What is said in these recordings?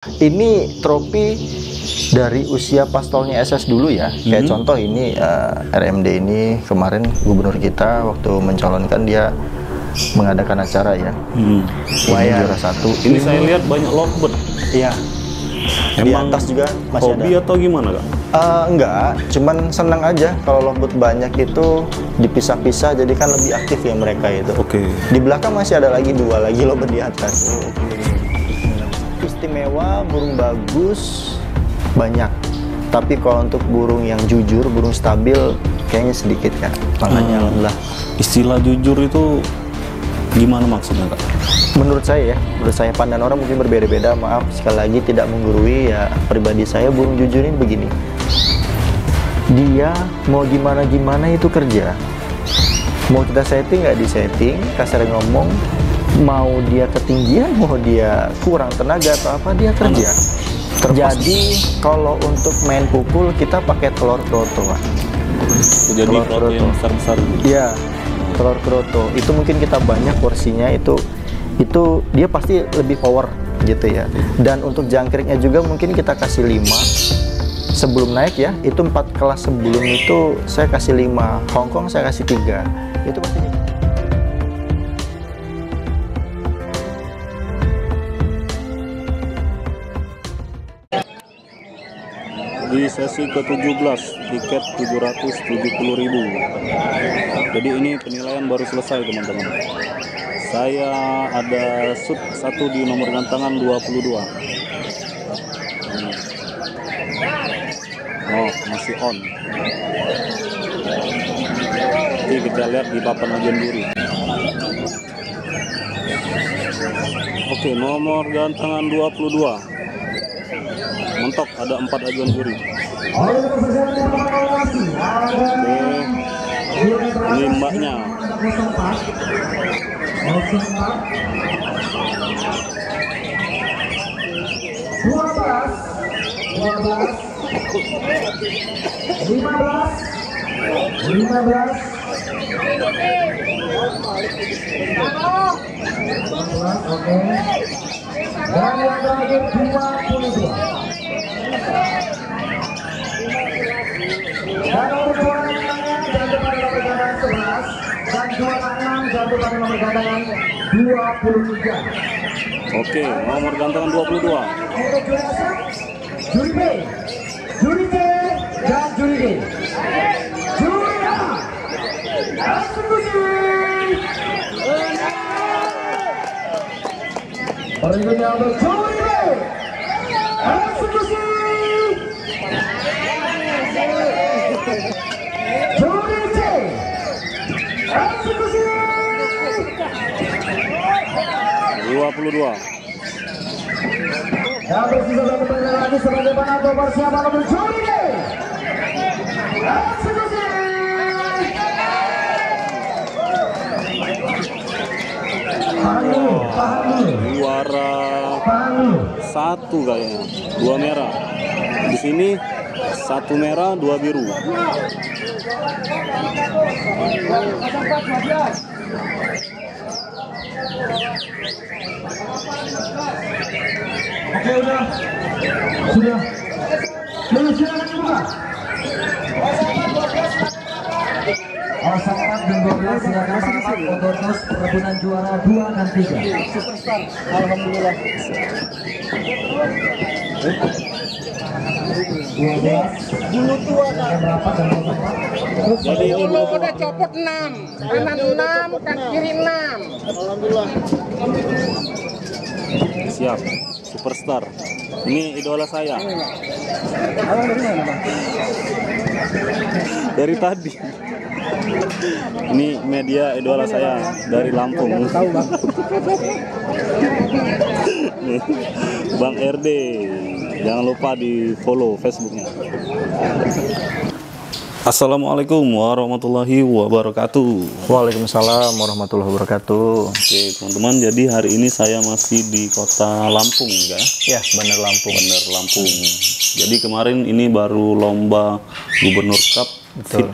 Ini trofi dari usia pastolnya SS dulu ya. Kayak contoh ini RMD ini kemarin gubernur kita waktu mencalonkan dia mengadakan acara ya. Ini juara 1. Ini saya lihat banyak lovebird. Iya. Di atas juga masih hobi ada. atau gimana Kak? Enggak, cuman senang aja kalau lovebird banyak itu dipisah-pisah jadi kan lebih aktif ya mereka itu. Oke. Di belakang masih ada lagi 2 lagi lovebird di atas. Istimewa, burung bagus banyak, tapi kalau untuk burung yang jujur, burung stabil kayaknya sedikit ya. Makanya alhamdulillah. Istilah jujur itu gimana maksudnya Kak? Menurut saya pandangan orang mungkin berbeda-beda. Maaf sekali lagi tidak menggurui ya, pribadi saya burung jujur ini begini. Dia mau gimana itu kerja. Mau kita setting nggak disetting, kasar ngomong, mau dia ketinggian, mau dia kurang tenaga atau apa, dia kerja. Jadi kalau untuk main pukul kita pakai telur kroto. Jadi Telur kroto yang besar-besar. Iya, telur kroto. Itu mungkin kita banyak porsinya itu dia pasti lebih power gitu ya. Dan untuk jangkriknya juga mungkin kita kasih 5 sebelum naik ya. Itu 4 kelas sebelum itu saya kasih 5, Hongkong saya kasih 3. Itu pasti. Di sesi ke-17 tiket 770.000. Jadi ini penilaian baru selesai teman-teman. Saya ada shoot 1 di nomor gantangan 22. Oh, masih on. Oke, kita lihat di papan ajuan juri. Oke, nomor gantangan 22. Mentok, ada 4 ajuan juri. Oke, ini mbaknya. Oke. Dan yang terakhir 22. Dan untuk juara 5-nya jatuh pada nomor gantangan 11 dan juara 6 jatuh pada nomor gantangan 23. Oke, nomor gantangan 22. Untuk juara A, juri B, juri C, dan juri D. Juri A, eksekusi. Berikutnya untuk juri B, eksekusi. Juri C, eksekusi. 22. Dan bersisa 1 menit lagi sebagai penentu persiapan untuk juri D. Eksekusi. Juara 1 kayaknya, 2 merah. Di sini 1 merah, 2 biru. Oke, sudah. Silakan dibuka. Sangat dan 12 silakan merapat untuk terus perebutan juara 2 dan 3. Superstar, alhamdulillah. 12 Bulu tua kan. merapat dan merapat. Jadi ini Dulu udah copot 6, kanan 6, kan kiri 6. Alhamdulillah. siap, superstar. Ini idola saya. Abang dari mana, Bang? Dari tadi. Ini media idola saya dari Lampung. Tahu, Bang. Nih, Bang RD. Jangan lupa di follow Facebooknya. Assalamualaikum warahmatullahi wabarakatuh. Waalaikumsalam warahmatullahi wabarakatuh. Oke teman-teman, jadi hari ini saya masih di kota Lampung ya. Ya, Bandar Lampung. Bandar Lampung. Jadi kemarin ini baru lomba Gubernur Cup Betul.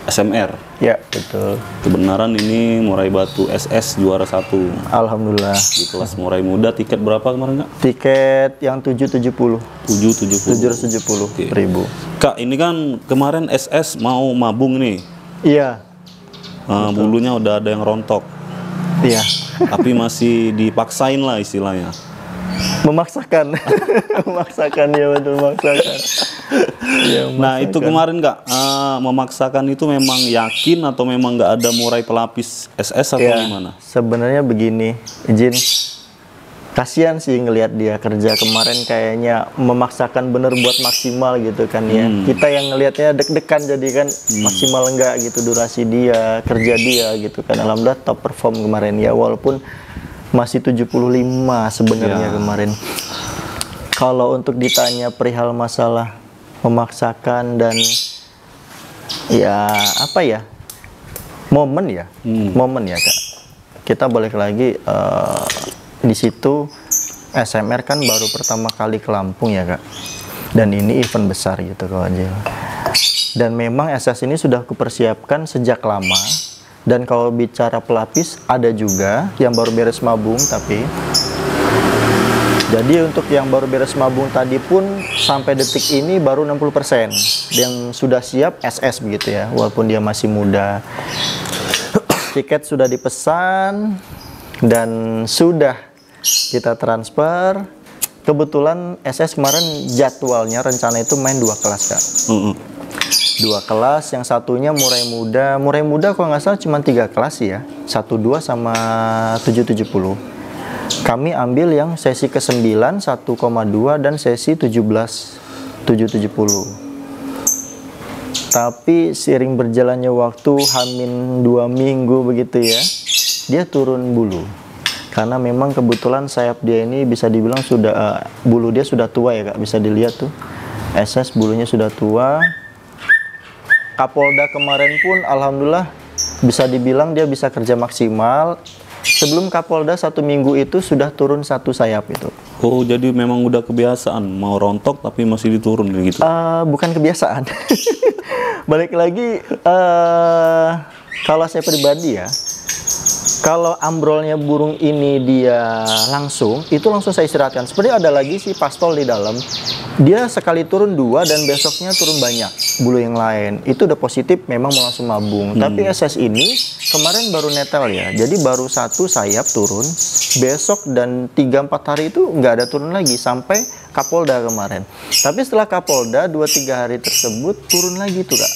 SMR. Ya, betul. Kebenaran ini Murai Batu SS juara 1 Alhamdulillah. di kelas Murai Muda. Tiket berapa kemarin, Kak? Tiket yang 770. 770. 770 Oke. ribu. Kak, ini kan kemarin SS mau mabung nih. Iya. Bulunya udah ada yang rontok. Iya. Tapi masih dipaksain lah istilahnya. Memaksakan. Memaksakan, ya betul, memaksakan. Ya, Nah, itu kemarin Kak, memaksakan itu memang yakin atau memang nggak ada murai pelapis SS atau ya, gimana? sebenarnya begini, izin. Kasihan sih ngelihat dia kerja kemarin, kayaknya memaksakan bener buat maksimal gitu kan ya. Kita yang ngelihatnya deg-degan jadi kan maksimal enggak gitu durasi dia, kerja dia gitu kan. Alhamdulillah top perform kemarin ya, walaupun masih 75 sebenarnya kemarin. Kalau untuk ditanya perihal masalah memaksakan dan ya apa ya, momen ya, momen ya Kak. Kita balik lagi di situ SMR kan baru pertama kali ke Lampung ya Kak, dan ini event besar gitu Kak Wajil. Dan memang SS ini sudah kupersiapkan sejak lama. Dan kalau bicara pelapis ada juga yang baru beres mabung, tapi jadi untuk yang baru beres mabung tadi pun sampai detik ini baru 60% yang sudah siap SS begitu ya, walaupun dia masih muda. Tiket sudah dipesan dan sudah kita transfer. Kebetulan SS kemarin jadwalnya rencana itu main 2 kelas Kak. 2 kelas, yang satunya Murai Muda. Murai Muda kalau nggak salah cuma 3 kelas ya, 12 sama 770. Kami ambil yang sesi ke-9 1,2 dan sesi 17 770. Tapi seiring berjalannya waktu, hamin 2 minggu begitu ya, dia turun bulu. Karena memang kebetulan sayap dia ini bisa dibilang sudah bulu dia sudah tua ya Kak, bisa dilihat tuh. SS bulunya sudah tua. Kapolda kemarin pun alhamdulillah bisa dibilang dia bisa kerja maksimal. Sebelum Kapolda 1 minggu itu sudah turun 1 sayap itu. Oh, jadi memang udah kebiasaan mau rontok tapi masih diturun gitu? Bukan kebiasaan. Balik lagi, kalau saya pribadi ya, kalau ambrolnya burung ini dia langsung, itu langsung saya istirahatkan. Seperti ada lagi si pastol di dalam, dia sekali turun 2 dan besoknya turun banyak bulu yang lain. Itu udah positif, memang mau langsung mabung. Tapi SS ini kemarin baru netel ya, jadi baru 1 sayap turun, besok dan 3-4 hari itu nggak ada turun lagi sampai Kapolda kemarin. Tapi setelah Kapolda 2-3 hari tersebut turun lagi tuh Kak,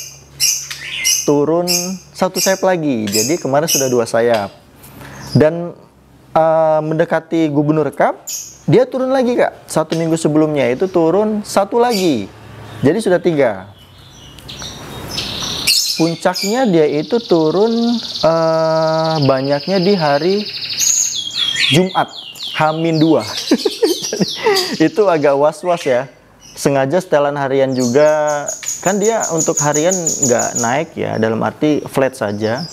turun 1 sayap lagi. Jadi kemarin sudah 2 sayap. Dan mendekati Gubernur Cup, dia turun lagi Kak. 1 minggu sebelumnya itu turun 1 lagi. Jadi sudah 3. Puncaknya dia itu turun banyaknya di hari Jumat, H-2. Itu agak was-was ya. Sengaja setelan harian juga. Kan dia untuk harian nggak naik ya, dalam arti flat saja.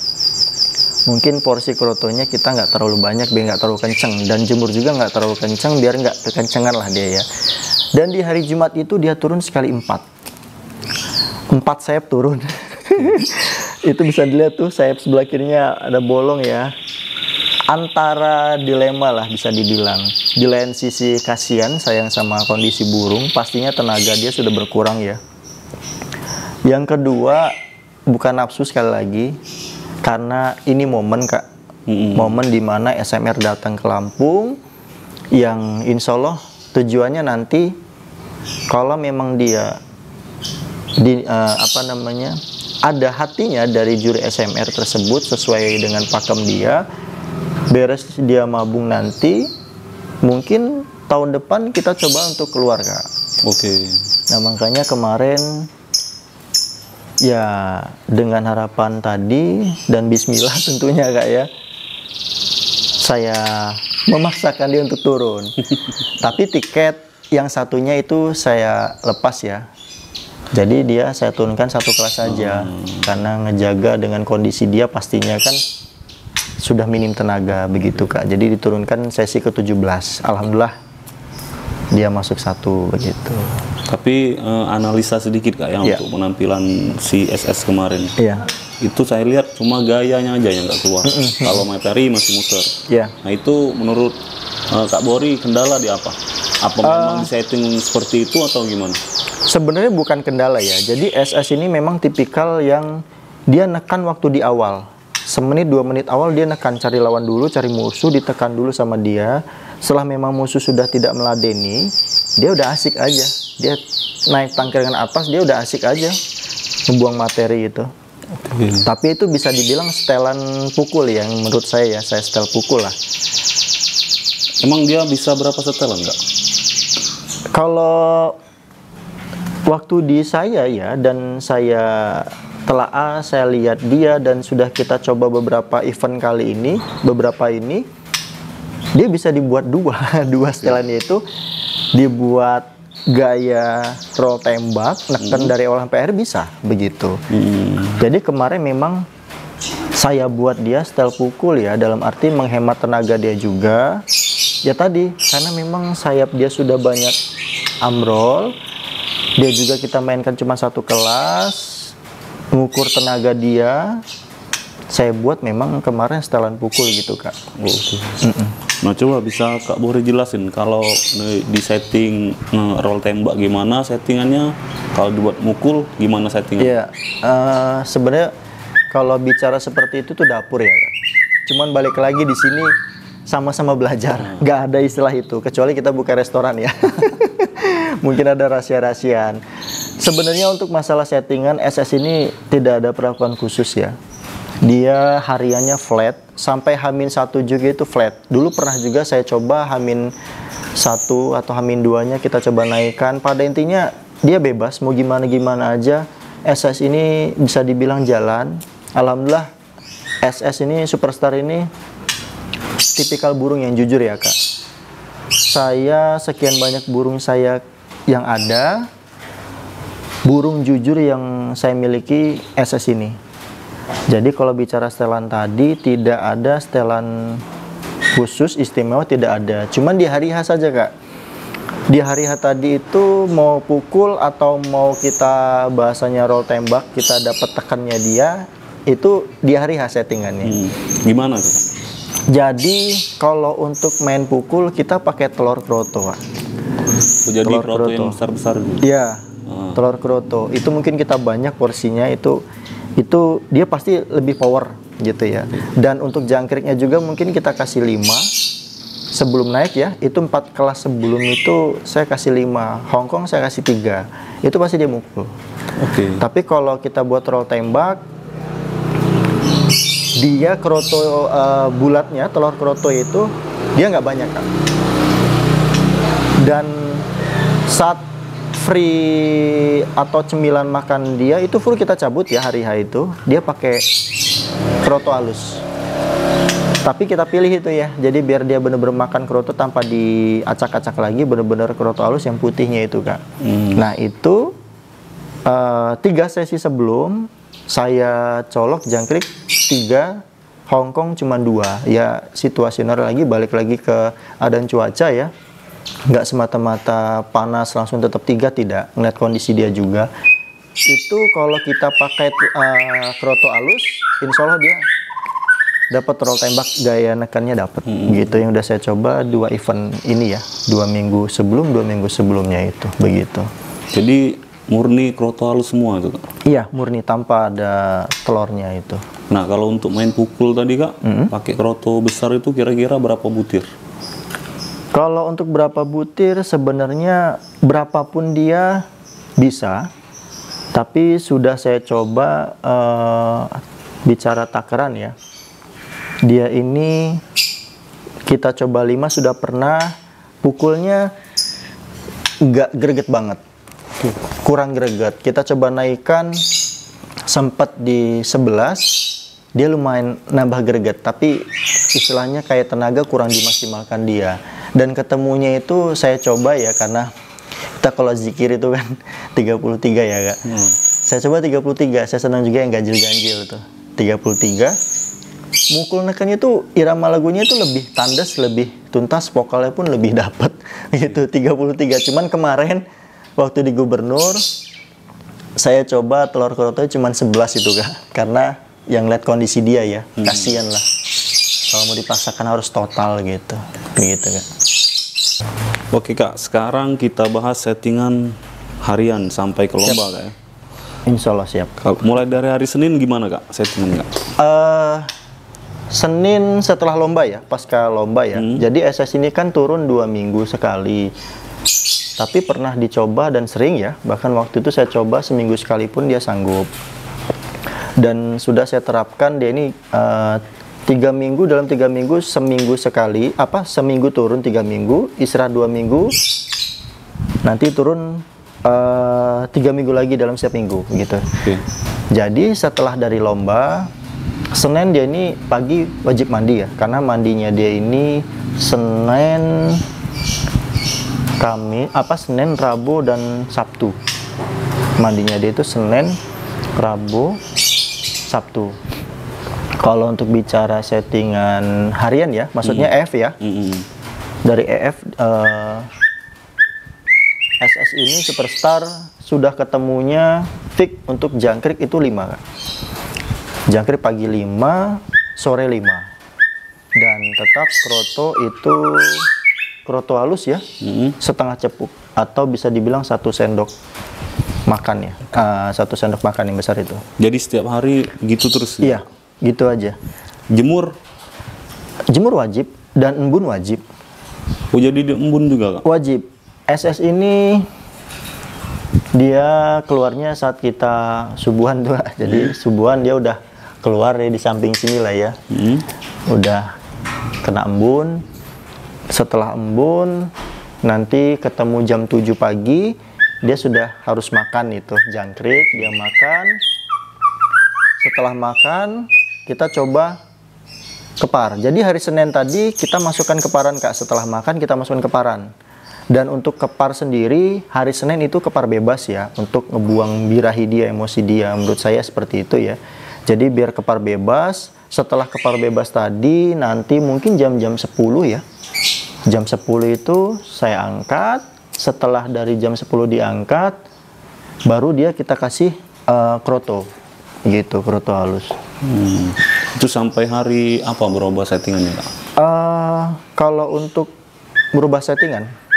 Mungkin porsi krotonya kita nggak terlalu banyak biar nggak terlalu kenceng, dan jemur juga nggak terlalu kenceng biar nggak kekencengan lah dia ya. Dan di hari Jumat itu dia turun sekali 4 sayap turun. Itu bisa dilihat tuh sayap sebelah kirinya ada bolong ya. Antara dilema lah bisa dibilang. Di lain sisi kasihan sayang sama kondisi burung, pastinya tenaga dia sudah berkurang ya. Yang kedua bukan nafsu sekali lagi, karena ini momen Kak, momen dimana SMR datang ke Lampung, yang insya Allah tujuannya nanti kalau memang dia ada hatinya dari juri SMR tersebut sesuai dengan pakem dia, beres dia mabung nanti, mungkin tahun depan kita coba untuk keluar Kak. Oke. Nah makanya kemarin ya dengan harapan tadi dan bismillah tentunya Kak ya, saya memaksakan dia untuk turun. Tapi tiket yang satunya itu saya lepas ya. Jadi dia saya turunkan 1 kelas saja karena ngejaga dengan kondisi dia, pastinya kan sudah minim tenaga begitu Kak. Jadi diturunkan sesi ke-17. Alhamdulillah dia masuk 1 begitu. Tapi analisa sedikit Kak ya untuk penampilan si SS kemarin. Iya. itu saya lihat cuma gayanya aja yang nggak keluar. Kalau materi masih muter. Ya. Nah itu menurut Kak Bori kendala di apa? Apa memang di setting seperti itu atau gimana? Sebenarnya bukan kendala ya. Jadi SS ini memang tipikal yang dia nekan waktu di awal. Semenit 2 menit awal dia nekan, cari lawan dulu, cari musuh, ditekan dulu sama dia. Setelah memang musuh sudah tidak meladeni, dia udah asik aja. Dia naik tangkringan atas, dia udah asik aja membuang materi itu. Tapi itu bisa dibilang setelan pukul ya, menurut saya ya, saya setel pukul lah. Emang dia bisa berapa setelan nggak? Kalau waktu di saya ya, dan saya telaah, saya lihat dia dan sudah kita coba beberapa event kali ini, dia bisa dibuat dua setelannya itu dibuat gaya roll tembak, neken dari awal sampai akhir bisa begitu. Jadi kemarin memang saya buat dia setel pukul ya, dalam arti menghemat tenaga dia juga. Ya tadi, karena memang sayap dia sudah banyak amrol, dia juga kita mainkan cuma satu kelas, mengukur tenaga dia, saya buat memang kemarin setelan pukul gitu Kak. Nah coba bisa Kak Bori jelasin kalau di setting roll tembak gimana settingannya, kalau dibuat mukul gimana settingannya? Iya, sebenarnya kalau bicara seperti itu tuh dapur ya Kak. Cuman balik lagi di sini sama-sama belajar, nggak ada istilah itu, kecuali kita buka restoran ya. Mungkin ada rahasia-rahasiaan. Sebenarnya untuk masalah settingan SS ini tidak ada perlakuan khusus ya. Dia hariannya flat, sampai H-1 juga itu flat. Dulu pernah juga saya coba H-1 atau H-2-nya kita coba naikkan. Pada intinya dia bebas, mau gimana-gimana aja. SS ini bisa dibilang jalan. Alhamdulillah SS ini, Superstar ini tipikal burung yang jujur ya Kak. Saya sekian banyak burung saya yang ada, burung jujur yang saya miliki SS ini. Jadi kalau bicara setelan tadi, tidak ada setelan khusus istimewa, tidak ada. Cuman di hari H saja Kak. Di hari H tadi itu mau pukul atau mau kita bahasanya roll tembak, kita dapat tekannya dia, itu di hari H settingannya. Gimana tuh Kak? Jadi kalau untuk main pukul kita pakai telur kroto Kak. Jadi Telur kroto kroto yang besar-besar gitu? Iya, telur kroto. Itu mungkin kita banyak porsinya, itu dia pasti lebih power gitu ya. Dan untuk jangkriknya juga mungkin kita kasih 5 sebelum naik ya. Itu 4 kelas sebelum itu saya kasih 5, Hongkong saya kasih 3. Itu pasti dia mukul. Tapi kalau kita buat roll tembak, dia kroto bulatnya, telur kroto itu dia nggak banyak Kak. Dan saat free atau cemilan makan dia itu full kita cabut ya hari H itu, dia pakai kroto halus. Tapi kita pilih itu ya, jadi biar dia bener-bener makan kroto tanpa diacak-acak lagi, bener-bener kroto halus yang putihnya itu Kak. Nah itu 3 sesi sebelum saya colok jangkrik 3, Hongkong cuma 2. Ya situasional lagi, balik lagi ke keadaan cuaca ya. Nggak semata-mata panas langsung tetap 3, tidak. Ngeliat kondisi dia juga. Itu kalau kita pakai kroto halus, insya Allah dia dapat roll tembak, gaya nekannya dapat. Gitu yang udah saya coba 2 event ini ya. 2 minggu sebelum, 2 minggu sebelumnya itu. Begitu. Jadi murni kroto halus semua itu Kak? Iya, murni tanpa ada telurnya itu. Nah kalau untuk main pukul tadi Kak, pakai kroto besar itu kira-kira berapa butir? Kalau untuk berapa butir sebenarnya berapapun dia bisa. Tapi sudah saya coba bicara takaran ya. Dia ini kita coba 5 sudah pernah, pukulnya nggak greget banget. Kurang greget. Kita coba naikkan, sempat di 11, dia lumayan nambah greget, tapi istilahnya kayak tenaga kurang dimaksimalkan dia. Dan ketemunya itu saya coba ya, karena kita kalau zikir itu kan 33 ya Kak. Saya coba 33, saya senang juga yang ganjil-ganjil tuh. 33, mukul nekannya tuh irama lagunya itu lebih tandas, lebih tuntas, vokalnya pun lebih dapat gitu. 33. Cuman kemarin waktu di Gubernur saya coba telur kroto cuma 11 itu Kak, karena yang lihat kondisi dia ya, kasihan lah. Kalau mau dipaksakan harus total gitu, begitu Kak. Oke Kak, sekarang kita bahas settingan harian sampai ke lomba Kak ya. Insya Allah siap. Mulai dari hari Senin gimana Kak settingan Kak? Senin setelah lomba ya, pasca lomba ya. Jadi SS ini kan turun 2 minggu sekali. Tapi pernah dicoba dan sering ya, bahkan waktu itu saya coba seminggu sekali pun dia sanggup. Dan sudah saya terapkan dia ini 3 minggu, dalam 3 minggu seminggu sekali, seminggu turun 3 minggu, istirahat 2 minggu, nanti turun 3 minggu lagi dalam setiap minggu gitu. Jadi setelah dari lomba, Senin dia ini pagi wajib mandi ya, karena mandinya dia ini Senin, Senin, Rabu dan Sabtu. Mandinya dia itu Senin, Rabu, Sabtu. Kalau untuk bicara settingan harian ya, maksudnya EF ya. Dari EF SS ini Superstar sudah ketemunya fix untuk jangkrik itu 5 Kak. Jangkrik pagi 5, sore 5. Dan tetap kroto itu kroto halus ya, setengah cepuk atau bisa dibilang 1 sendok makan ya, 1 sendok makan yang besar itu. Jadi setiap hari gitu terus? Iya, gitu aja. Jemur Wajib dan embun wajib. Oh jadi di embun juga Kak? Wajib. SS ini dia keluarnya saat kita subuhan tuh, jadi subuhan dia udah keluar ya di samping sini lah ya, udah kena embun. Setelah embun nanti ketemu jam 7 pagi dia sudah harus makan itu jangkrik, dia makan. Setelah makan kita coba kepar. Jadi hari Senin tadi kita masukkan keparan Kak, setelah makan kita masukkan keparan. Dan untuk kepar sendiri hari Senin itu kepar bebas ya, untuk ngebuang birahi dia, emosi dia, menurut saya seperti itu ya. Jadi biar kepar bebas. Setelah kepar bebas tadi nanti mungkin jam-jam 10 ya, jam 10 itu saya angkat. Setelah dari jam 10 diangkat, baru dia kita kasih kroto gitu, kroto halus. Itu sampai hari apa berubah settingannya Kak? Kalau untuk berubah settingan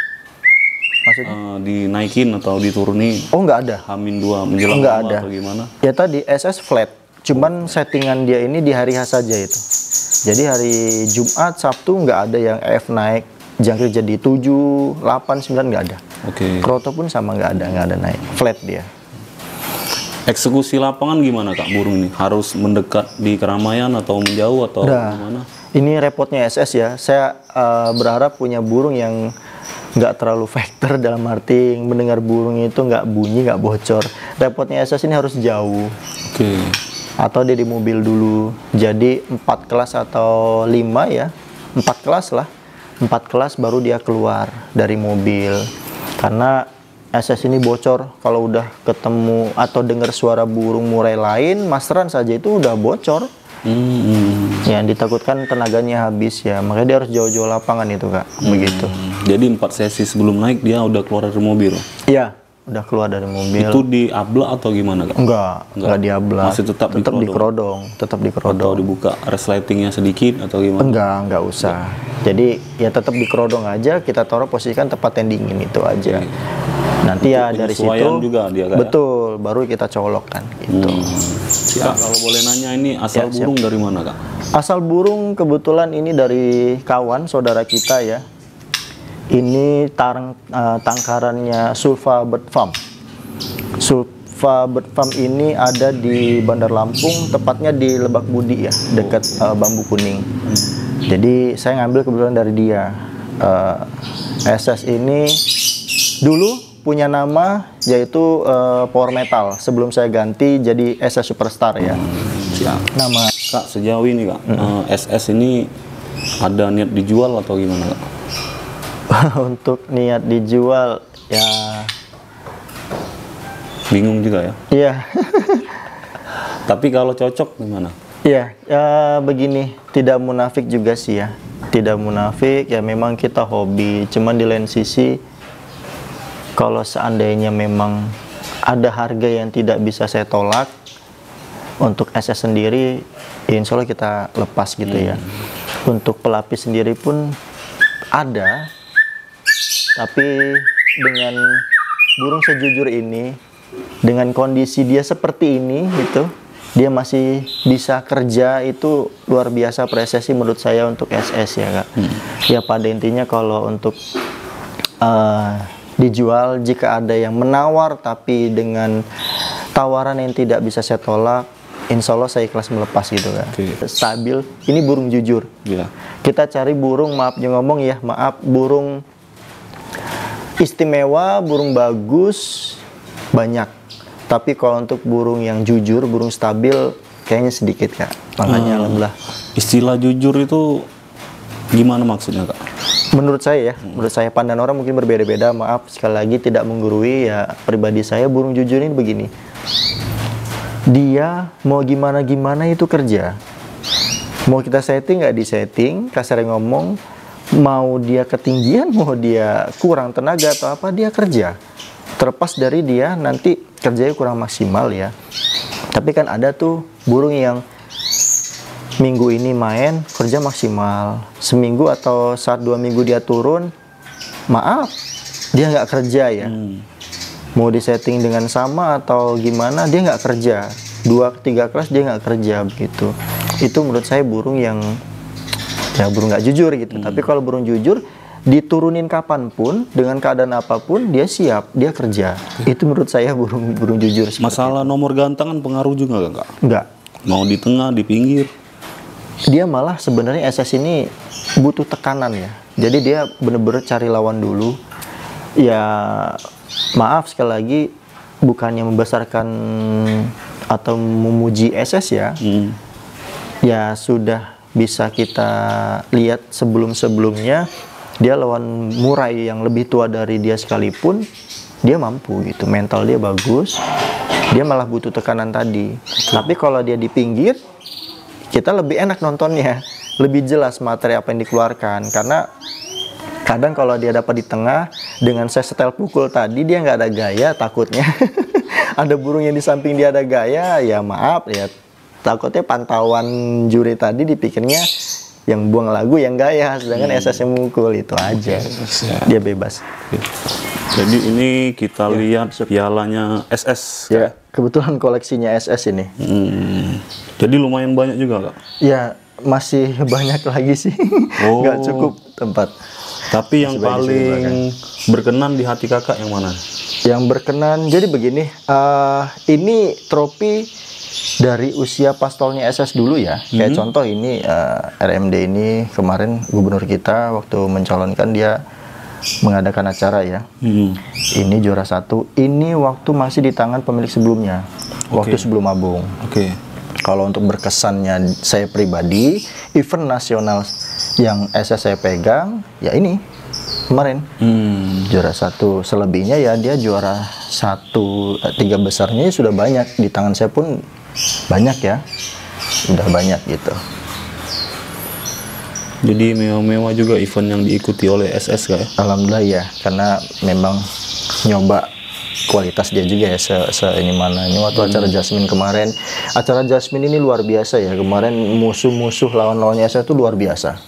maksudnya dinaikin atau dituruni? Oh nggak ada. H-2 menjelang nggak lomba ada atau gimana? Ya tadi SS flat, cuman settingan dia ini di hari H saja itu. Jadi hari Jumat, Sabtu nggak ada yang F naik jangkrik jadi 7, 8, 9 nggak ada. Kroto pun sama nggak ada naik, flat dia. Eksekusi lapangan gimana Kak burung ini? Harus mendekat di keramaian atau menjauh atau gimana? Ini repotnya SS ya. Saya berharap punya burung yang nggak terlalu faktor, dalam arti mendengar burung itu nggak bunyi, nggak bocor. Repotnya SS ini harus jauh. Atau dia di mobil dulu. Jadi 4 kelas atau 5 ya, 4 kelas lah. 4 kelas baru dia keluar dari mobil. Karena SS ini bocor kalau udah ketemu atau dengar suara burung murai lain, masteran saja itu udah bocor. Yang ditakutkan tenaganya habis ya, makanya dia harus jauh-jauh lapangan itu Kak, begitu. Jadi 4 sesi sebelum naik dia udah keluar dari mobil? Iya, udah keluar dari mobil. Itu diabla atau gimana Kak? Enggak diabla. Masih tetap dikerodong. Tetap dikerodong. Atau dibuka resletingnya sedikit atau gimana? Enggak usah. Jadi ya tetap dikerodong aja, kita taruh posisikan tempat yang dingin itu aja. Nanti ya dari situ juga dia Kak, betul, baru kita colok kan gitu. Kak, kalau boleh nanya ini asal burung dari mana Kak? Asal burung kebetulan ini dari kawan saudara kita ya. Ini tangkarannya Sulfa Bird Farm. Sulfa Bird Farm ini ada di Bandar Lampung, tepatnya di Lebak Budi ya, dekat Bambu Kuning. Jadi saya ngambil kebetulan dari dia. SS ini dulu punya nama yaitu Power Metal, sebelum saya ganti jadi SS Superstar ya. Nama Kak, sejauh ini Kak, SS ini ada niat dijual atau gimana Kak? Untuk niat dijual ya bingung juga ya. Iya. Tapi kalau cocok gimana? Iya, begini, tidak munafik juga sih ya. Tidak munafik ya, memang kita hobi, cuman di lain sisi kalau seandainya memang ada harga yang tidak bisa saya tolak, Untuk SS sendiri, ya insya Allah kita lepas gitu ya. Untuk pelapis sendiri pun ada, tapi dengan burung sejujur ini, dengan kondisi dia seperti ini gitu, dia masih bisa kerja, itu luar biasa apresiasi menurut saya untuk SS ya Kak. Ya pada intinya kalau untuk dijual, jika ada yang menawar tapi dengan tawaran yang tidak bisa saya tolak, insya Allah saya ikhlas melepas gitu kan. Stabil, ini burung jujur. Kita cari burung, maaf ngomong ya, maaf, burung istimewa, burung bagus banyak. Tapi kalau untuk burung yang jujur, burung stabil kayaknya sedikit Kak. Makanya alhamdulillah. Istilah jujur itu gimana maksudnya Kak? Menurut saya ya, menurut saya pandangan orang mungkin berbeda-beda. Maaf sekali lagi tidak menggurui ya, pribadi saya burung jujur ini begini. Dia mau gimana-gimana itu kerja. Mau kita setting nggak disetting, kasarnya ngomong, mau dia ketinggian, mau dia kurang tenaga atau apa, dia kerja. Terlepas dari dia nanti kerjanya kurang maksimal ya. Tapi kan ada tuh burung yang minggu ini main, kerja maksimal. Seminggu atau 1-2 minggu dia turun, maaf, dia nggak kerja ya. Mau disetting dengan sama atau gimana, dia nggak kerja. 2-3 kelas dia nggak kerja begitu. Itu menurut saya burung yang ya burung nggak jujur gitu. Tapi kalau burung jujur, diturunin kapanpun dengan keadaan apapun dia siap, dia kerja. Itu menurut saya burung jujur. Masalah nomor ganteng kan pengaruh juga Kak? Enggak. Mau di tengah, di pinggir? Dia malah sebenarnya SS ini butuh tekanan ya. Jadi dia bener-bener cari lawan dulu. Ya maaf sekali lagi, bukannya membesarkan atau memuji SS ya. Ya sudah bisa kita lihat sebelum-sebelumnya dia lawan murai yang lebih tua dari dia sekalipun, dia mampu gitu. Mental dia bagus. Dia malah butuh tekanan tadi. Tapi kalau dia di pinggir, kita lebih enak nontonnya, lebih jelas materi apa yang dikeluarkan. Karena kadang kalau dia dapat di tengah, dengan saya setel pukul tadi, dia nggak ada gaya, takutnya ada burung yang di samping dia ada gaya, ya maaf ya, takutnya pantauan juri tadi dipikirnya yang buang lagu yang gaya, sedangkan SS yang mukul, itu aja. Dia bebas. Jadi ini kita lihat pialanya SS ya, kebetulan koleksinya SS ini. Jadi lumayan banyak juga Kak? Ya masih banyak lagi sih. Nggak cukup tempat. Tapi yang paling berkenan di hati Kakak yang mana? Yang berkenan, jadi begini, ini trofi dari usia pastolnya SS dulu ya. Kayak contoh ini RMD ini kemarin gubernur kita waktu mencalonkan dia mengadakan acara ya. Ini juara 1. Ini waktu masih di tangan pemilik sebelumnya, waktu sebelum Abung. Kalau untuk berkesannya saya pribadi, event nasional yang SS saya pegang ya ini kemarin juara 1. Selebihnya ya dia juara 1, 3 besarnya ya sudah banyak, di tangan saya pun banyak ya, udah banyak gitu. Jadi mewah-mewah juga event yang diikuti oleh SS Kak? Alhamdulillah ya, karena memang nyoba kualitas dia juga ya, ini mana. Ini waktu acara Jasmine kemarin, acara Jasmine ini luar biasa ya. Kemarin musuh-musuh lawan-lawannya SS itu luar biasa.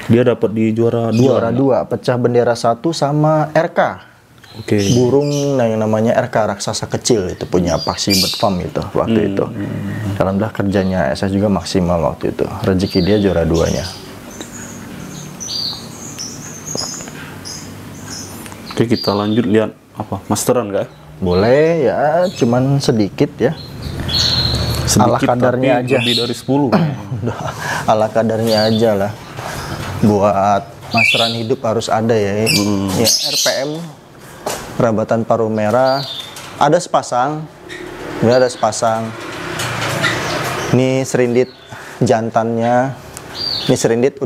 Dia dapat di juara 2? Juara 2, pecah bendera 1 sama RK. Burung yang namanya RK, raksasa kecil, itu punya Paksi Bird Farm itu waktu itu. Alhamdulillah kerjanya SS juga maksimal waktu itu. Rezeki dia juara 2-nya. Oke, kita lanjut lihat apa? Masteran Kak? Boleh ya, cuman sedikit ya. Sedikit, ala kadarnya tapi aja. Lebih dari 10. Ala kadarnya aja lah. Buat masteran hidup harus ada ya. Ya RPM, perabatan paruh merah. Ada sepasang. Ini ada sepasang. Ini serindit jantannya. Ini serindit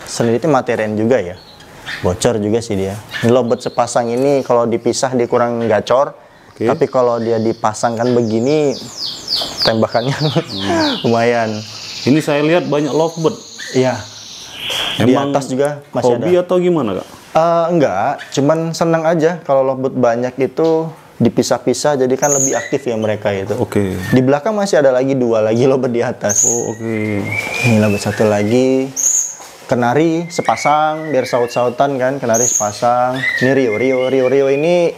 serinditnya materian juga ya. Bocor juga sih dia. Ini lobet sepasang ini kalau dipisah dia kurang gacor. Tapi kalau dia dipasangkan begini, tembakannya lumayan. Ini saya lihat banyak lovebird. Iya. Di atas juga masih hobi ada. Atau gimana Kak? Enggak, cuman senang aja kalau lovebird banyak itu. dipisah-pisah, jadi kan lebih aktif ya mereka itu. Oke. Di belakang masih ada lagi 2 lagi lovebird di atas. Oh, oke. Ini lovebird 1 lagi. Kenari sepasang, biar saut-sautan kan, kenari sepasang. Ini Rio ini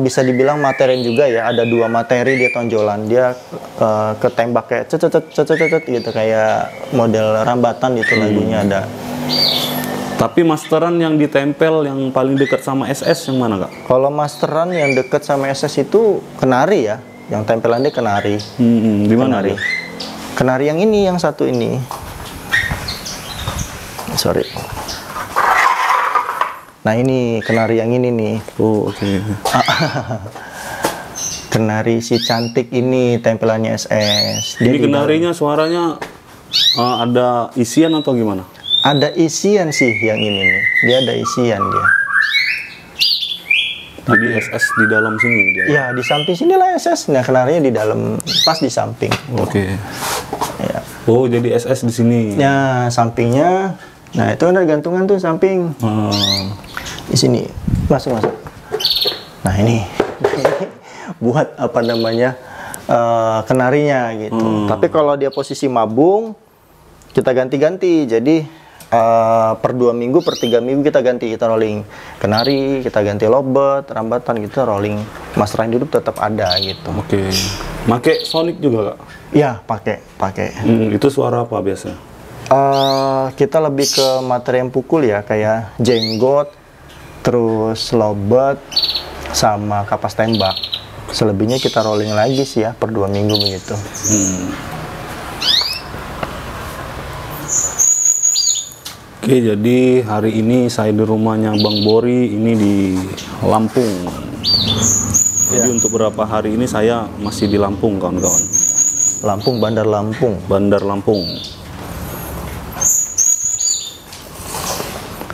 bisa dibilang materian juga ya. Ada 2 materi dia tonjolan. Dia ketembak kayak cet gitu, kayak model rambatan gitu lagunya ada. Tapi masteran yang ditempel yang paling dekat sama SS yang mana, Kak? Kalau masteran yang dekat sama SS itu kenari ya, yang tempelannya kenari. Di mana? Kenari. Kenari yang ini, yang satu ini. Sorry. Nah ini kenari yang ini nih. Oh, oke. Kenari si cantik ini tempelannya SS. Ini kenarinya suaranya ada isian atau gimana? Ada isian sih yang ini nih. Dia ada isian dia. Jadi SS di dalam sini dia. Ya di samping sini lah SS. Nah kenarinya di dalam, pas di samping. Oke. Ya. Oh, jadi SS di sini. Ya sampingnya. Nah itu kan ada gantungan tuh samping. Di sini. Masuk. Nah ini. Buat apa namanya kenarinya gitu. Tapi kalau dia posisi mabung, kita ganti-ganti. Jadi per 2 minggu, per 3 minggu kita ganti, kita rolling kenari, kita ganti lovebird, rambatan gitu, rolling. Masteran hidup tetap ada gitu. Oke. Make sonic juga, Kak? Ya pakai. Itu suara apa biasanya? Kita lebih ke materi yang pukul ya, kayak jenggot, terus lovebird, sama kapas tembak. Selebihnya kita rolling lagi sih ya, per 2 minggu begitu. Oke, jadi hari ini saya di rumahnya Bang Bori, ini di Lampung. Jadi untuk beberapa hari ini saya masih di Lampung, kawan-kawan. Lampung, Bandar Lampung. Bandar Lampung.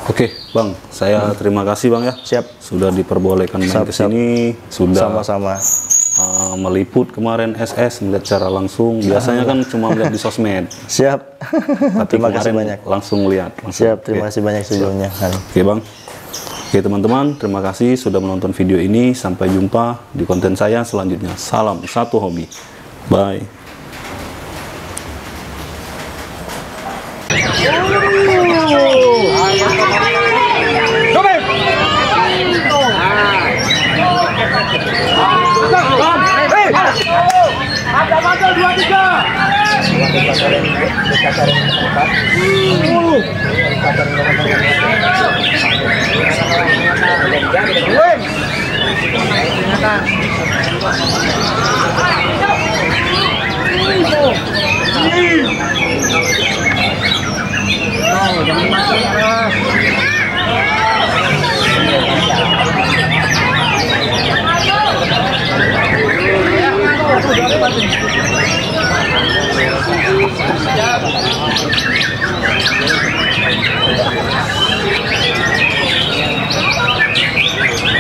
Oke, Bang, saya terima kasih, Bang ya. Siap. Sudah diperbolehkan main ke sini, sudah Sama-sama. meliput kemarin SS, melihat secara langsung. Biasanya kan cuma melihat di sosmed. Siap. Tapi Terima kasih kemarin banyak. langsung lihat. Siap, terima kasih banyak sebelumnya. Oke, Bang. Oke, teman-teman, terima kasih sudah menonton video ini. Sampai jumpa di konten saya selanjutnya. Salam satu hobi. Bye. Ada bandel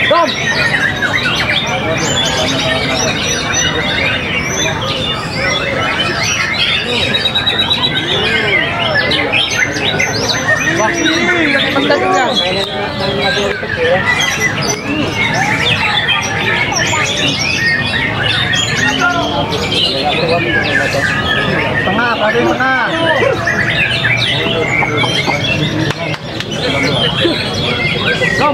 はい。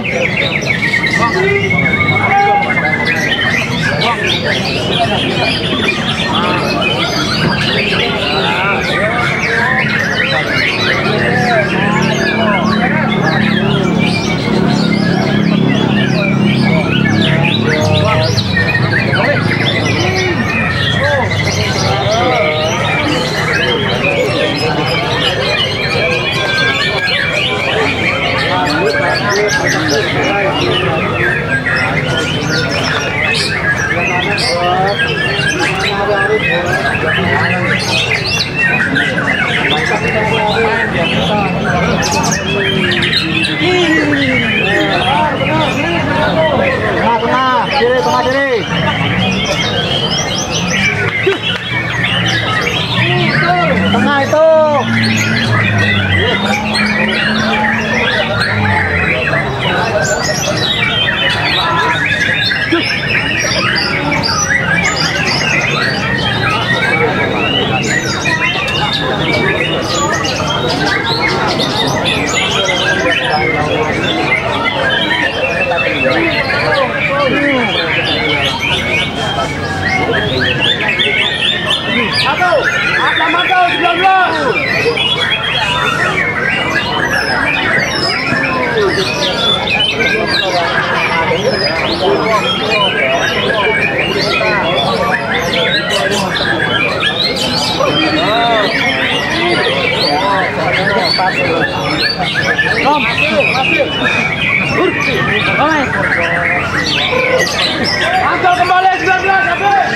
Angkel kembali 19 habis.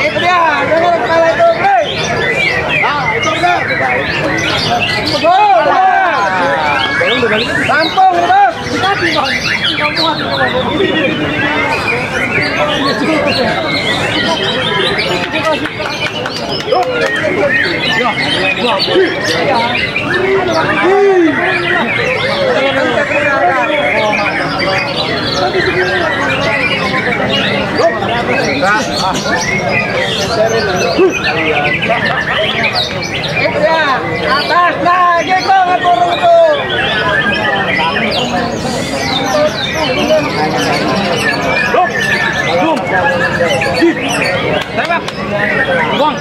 Itu dia, jangan kepala itu, Bre. Nah, itu udah. Betul, tampung, Bos. Dikasih, Bang. Itu ya, atas lagi kok nggak turun tuh. Tembak, buang.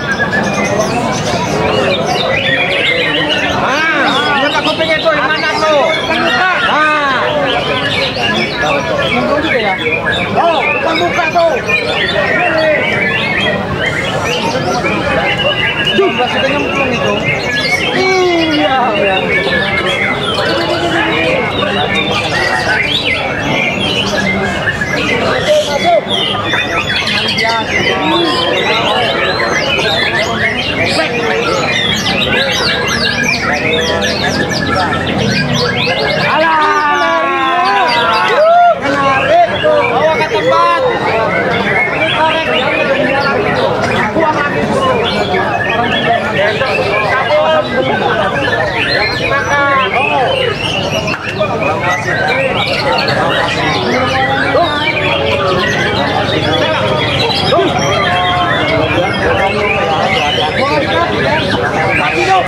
Dia tak kuping itu di mana tuh? Nah, oh, bukan buka tuh. Masih nyemplung itu. Iya. Bawa ke tempat. Korek buang lagi tuh.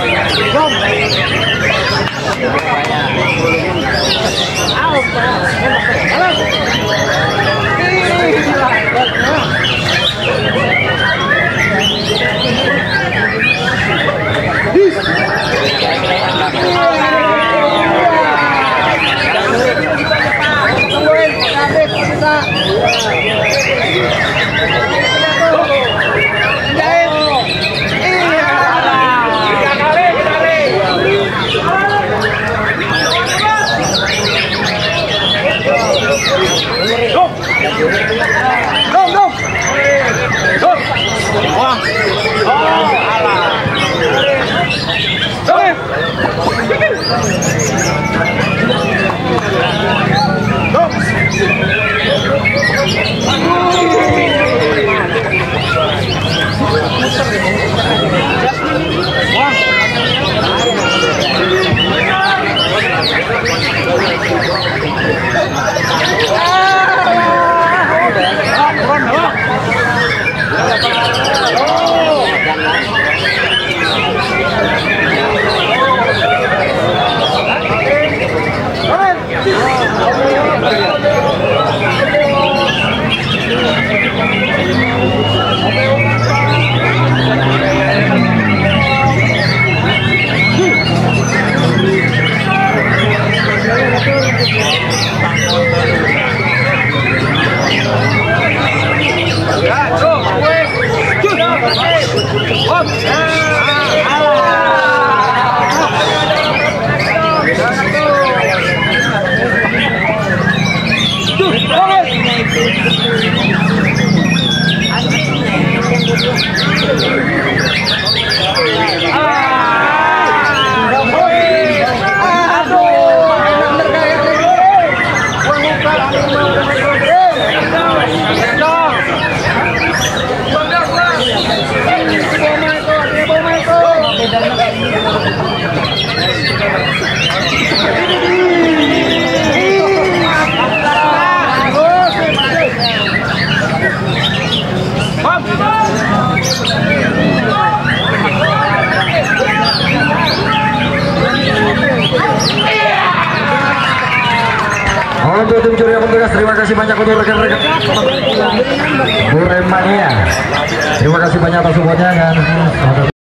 untuk tim juri yang bertugas. Terima kasih banyak untuk rekan-rekan Buremania. Terima kasih banyak atas supportnya dan